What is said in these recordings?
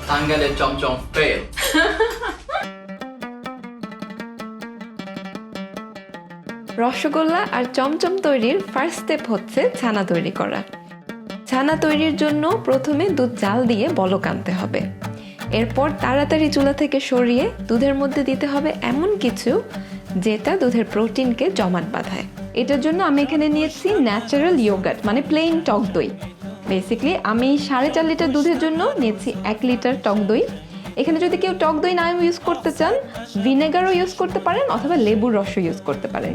Tangail Chomchom fail. Rasgulla আর চমচম তৈরির first step হচ্ছে ছানা তৈরি করা। ছানা তৈরির জন্য প্রথমে দুধ জাল দিয়ে বলক আনতে হবে। এরপর তাড়াতাড়ি চুলা থেকে সরিয়ে দুধের মধ্যে দিতে হবে এমন কিছু যেটা দুধের প্রোটিনকে জমাট বাঁধায়। এটার জন্য আমি এখানে নিয়েছি ন্যাচারাল ইয়োগার্ট, মানে প্লেন টক দই। বেসিক্যালি আমি 4.5 লিটার দুধের জন্য নিয়েছি 1 লিটার টক দই। এখানে যদি কেউ টক দই না ইউজ করতে চান, ভিনেগারও ইউজ করতে পারেন অথবা লেবুর রসও ইউজ করতে পারেন।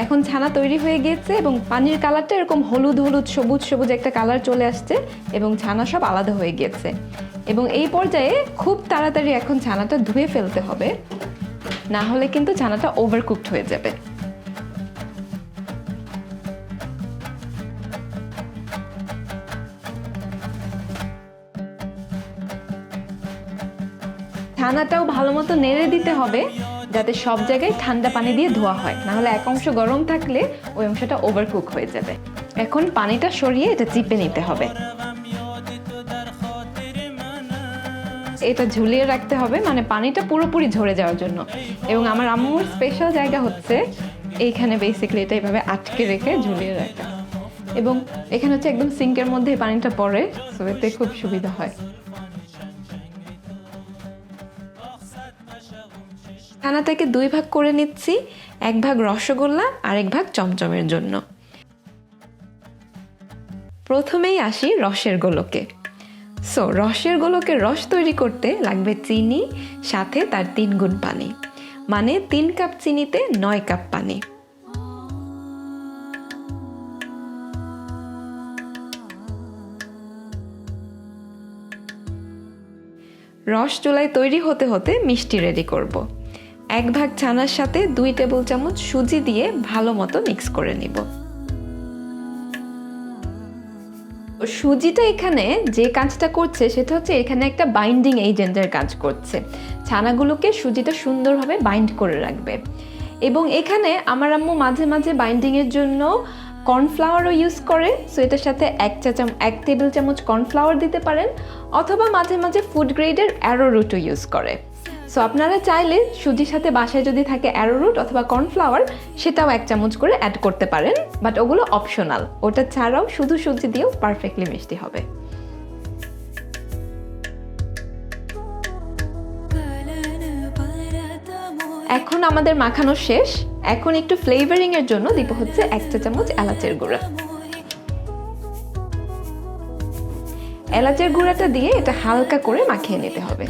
এখন ছানা তৈরি হয়ে গিয়েছে এবং পানির কালারটা এরকম হলুদ হলুদ সবুজ সবুজ একটা কালার চলে আসছে এবং ছানা সব আলাদা হয়ে গিয়েছে। এবং এই পর্যায়ে খুব তাড়াতাড়ি এখন ছানাটা ধুয়ে ফেলতে হবে, না হলে কিন্তু ছানাটা ওভারকুকড হয়ে যাবে। ছানাটাও ভালো মতো নেড়ে দিতে হবে যাতে সব জায়গায় ঠান্ডা পানি দিয়ে ধোয়া হয়, না হলে এক অংশ গরম থাকলে ওই অংশটা ওভারকুক হয়ে যাবে। এখন পানিটা সরিয়ে এটা চিপে নিতে হবে। এটা ঝুলিয়ে রাখতে হবে, মানে পানিটা পুরোপুরি ঝরে যাওয়ার জন্য। এবং আমার আম্মুর স্পেশাল জায়গা হচ্ছে এইখানে, বেসিক্যালি এটা এইভাবে আটকে রেখে ঝুলিয়ে রাখা। এবং এখানে হচ্ছে একদম সিঙ্কের মধ্যে পানিটা পড়ে, সো এতে খুব সুবিধা হয়। ছানাটাকে 2 ভাগ করে নিচ্ছি, 1 ভাগ রসগোল্লা আর 1 ভাগ চমচমের জন্য। প্রথমেই আসি রসের গোলকে। রসের গোলকের রস তৈরি করতে লাগবে চিনি, সাথে তার 3 গুণ পানি, মানে 3 কাপ চিনিতে 9 কাপ পানি। রস চুলায় তৈরি হতে হতে মিষ্টি রেডি করব। 1 ভাগ ছানার সাথে 2 টেবিল চামচ সুজি দিয়ে ভালো মতো মিক্স করে নিব। সুজিটা এখানে যে কাজটা করছে সেটা হচ্ছে এখানে একটা বাইন্ডিং এজেন্টের কাজ করছে। ছানাগুলোকে সুজিটা সুন্দরভাবে বাইন্ড করে রাখবে। এবং এখানে আমার আম্মু মাঝে মাঝে বাইন্ডিংয়ের জন্য কর্নফ্লাওয়ারও ইউজ করে, সো এটার সাথে 1 টেবিল চামচ কর্নফ্লাওয়ার দিতে পারেন, অথবা মাঝে মাঝে ফুড গ্রেডের অ্যারোরুটও ইউজ করে। সো আপনারা চাইলে সুজির সাথে বাসায় যদি থাকে অ্যারোরুট অথবা কর্নফ্লাওয়ার, সেটাও 1 চামচ করে অ্যাড করতে পারেন, বাট ওগুলো অপশনাল। ওটা ছাড়াও শুধু সুজি দিয়েও পারফেক্টলি মিষ্টি হবে। এখন আমাদের মাখানো শেষ। এখন একটু ফ্লেভারিং এর জন্য দিব হচ্ছে 1 চা চামচ এলাচের গুঁড়া। এলাচের গুঁড়াটা দিয়ে এটা হালকা করে মাখিয়ে নিতে হবে।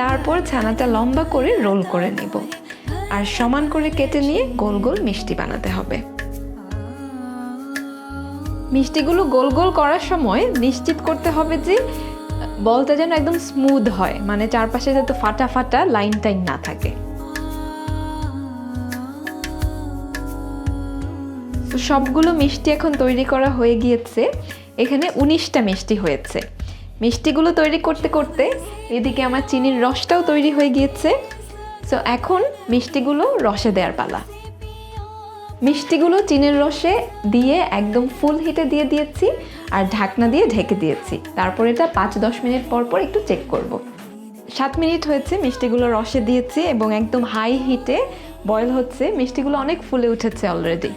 তারপর ছানাটা লম্বা করে রোল করে নিব আর সমান করে কেটে নিয়ে গোল গোল মিষ্টি বানাতে হবে। মিষ্টিগুলো গোল গোল করার সময় নিশ্চিত করতে হবে যে বলটা যেন একদম স্মুথ হয়, মানে চারপাশে যাতে ফাটা ফাটা লাইন টাইন না থাকে। সবগুলো মিষ্টি এখন তৈরি করা হয়ে গিয়েছে। এখানে 19টা মিষ্টি হয়েছে। মিষ্টিগুলো তৈরি করতে করতে এদিকে আমার চিনির রসটাও তৈরি হয়ে গিয়েছে। সো এখন মিষ্টিগুলো রসে দেওয়ার পালা। মিষ্টিগুলো চিনির রসে দিয়ে একদম ফুল হিটে দিয়ে দিয়েছি আর ঢাকনা দিয়ে ঢেকে দিয়েছি। তারপর এটা 5-10 মিনিট পর পর একটু চেক করব। 7 মিনিট হয়েছে মিষ্টিগুলো রসে দিয়েছি এবং একদম হাই হিটে বয়েল হচ্ছে। মিষ্টিগুলো অনেক ফুলে উঠেছে অলরেডি।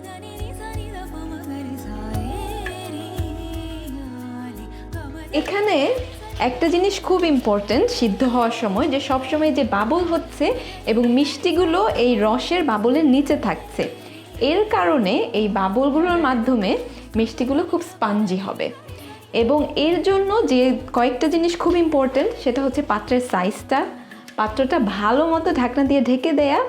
এখানে একটা জিনিস খুব ইম্পর্টেন্ট সিদ্ধ হওয়ার সময়, যে সবসময় যে বাবল হচ্ছে এবং মিষ্টিগুলো এই রসের বাবলের নিচে থাকছে, এর কারণে এই বাবলগুলোর মাধ্যমে মিষ্টিগুলো খুব স্পঞ্জি হবে। এবং এর জন্য যে কয়েকটা জিনিস খুব ইম্পর্টেন্ট, সেটা হচ্ছে পাত্রের সাইজটা, পাত্রটা ভালো মতো ঢাকনা দিয়ে ঢেকে দেয়া।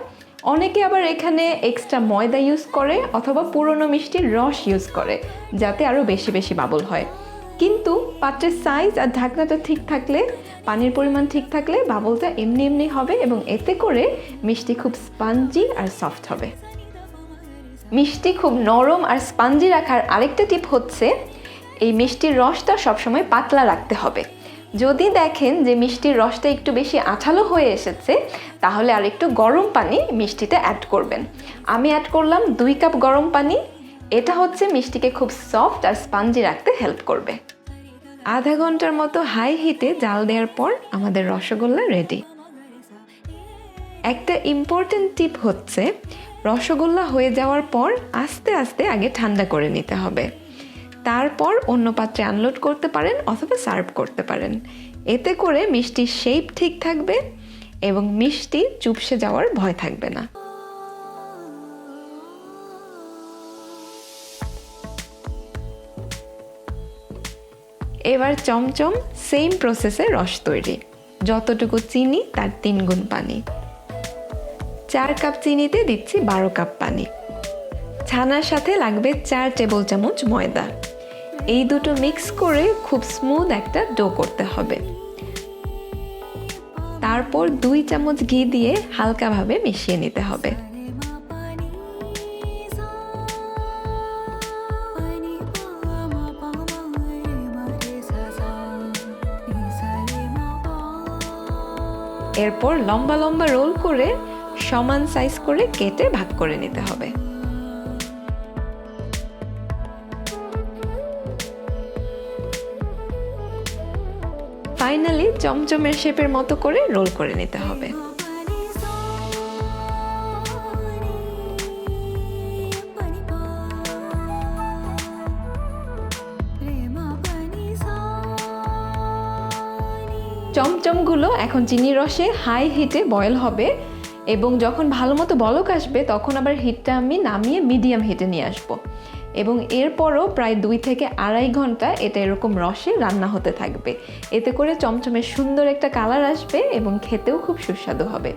অনেকে আবার এখানে এক্সট্রা ময়দা ইউজ করে অথবা পুরনো মিষ্টির রস ইউজ করে যাতে আরও বেশি বেশি বাবল হয়। কিন্তু পাত্রের সাইজ আর ঢাকনাটা ঠিক থাকলে, পানির পরিমাণ ঠিক থাকলে বাবলটা এমনি এমনি হবে এবং এতে করে মিষ্টি খুব স্পঞ্জি আর সফট হবে। মিষ্টি খুব নরম আর স্পঞ্জি রাখার আরেকটা টিপ হচ্ছে এই মিষ্টির রসটা সবসময় পাতলা রাখতে হবে। যদি দেখেন যে মিষ্টির রসটা একটু বেশি আঠালো হয়ে এসেছে, তাহলে আর একটু গরম পানি মিষ্টিতে অ্যাড করবেন। আমি অ্যাড করলাম 2 কাপ গরম পানি এটা হচ্ছে মিষ্টিকে খুব সফট আর স্পঞ্জি রাখতে হেল্প করবে। আধা ঘন্টার মতো হাই হিটে জাল দেওয়ার পর আমাদের রসগোল্লা রেডি। একটা ইম্পর্টেন্ট টিপ হচ্ছে, রসগোল্লা হয়ে যাওয়ার পর আস্তে আস্তে আগে ঠান্ডা করে নিতে হবে, তারপর অন্য পাত্রে আনলোড করতে পারেন অথবা সার্ভ করতে পারেন। এতে করে মিষ্টির শেপ ঠিক থাকবে এবং মিষ্টি চুপসে যাওয়ার ভয় থাকবে না। এবার চমচম সেম প্রসেসে রস তৈরি। যতটুকু চিনি তার 3 গুণ পানি। 4 কাপ চিনিতে দিচ্ছি 12 কাপ পানি। ছানার সাথে লাগবে 4 টেবিল চামচ ময়দা। এই দুটো মিক্স করে খুব স্মুথ একটা ডো করতে হবে। তারপর 2 চামচ ঘি দিয়ে হালকাভাবে মিশিয়ে নিতে হবে। এরপর লম্বা লম্বা রোল করে সমান সাইজ করে কেটে ভাগ করে নিতে হবে। ফাইনালি চমচমের শেপের মতো করে রোল করে নিতে হবে। চমচমগুলো এখন চিনির রসে হাই হিটে বয়েল হবে এবং যখন ভালো মতো বলক আসবে তখন আবার হিটটা আমি নামিয়ে মিডিয়াম হিটে নিয়ে আসবো এবং এরপরও প্রায় 2 থেকে 2.5 ঘন্টা এটা এরকম রসে রান্না হতে থাকবে। এতে করে চমচমের সুন্দর একটা কালার আসবে এবং খেতেও খুব সুস্বাদু হবে।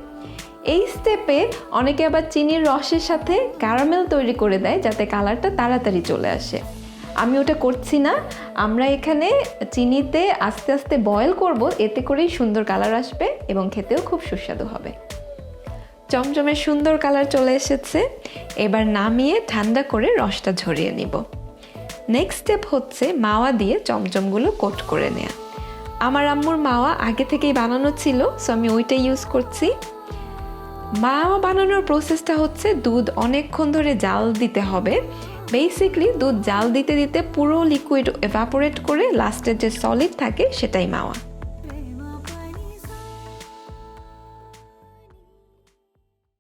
এই স্টেপে অনেকে আবার চিনির রসের সাথে ক্যারামেল তৈরি করে দেয় যাতে কালারটা তাড়াতাড়ি চলে আসে। আমি ওটা করছি না, আমরা এখানে চিনিতে আস্তে আস্তে বয়েল করব, এতে করেই সুন্দর কালার আসবে এবং খেতেও খুব সুস্বাদু হবে। চমচমের সুন্দর কালার চলে এসেছে, এবার নামিয়ে ঠান্ডা করে রসটা ঝরিয়ে নিব। নেক্সট স্টেপ হচ্ছে মাওয়া দিয়ে চমচমগুলো কোট করে নেওয়া। আমার আম্মুর মাওয়া আগে থেকেই বানানো ছিল, সো আমি ওইটাই ইউজ করছি। মাওয়া বানানোর প্রসেসটা হচ্ছে দুধ অনেকক্ষণ ধরে জাল দিতে হবে। বেসিক্যালি দুধ জাল দিতে দিতে পুরো লিকুইড এভাপোরেট করে লাস্টের যে সলিড থাকে সেটাই মাওয়া।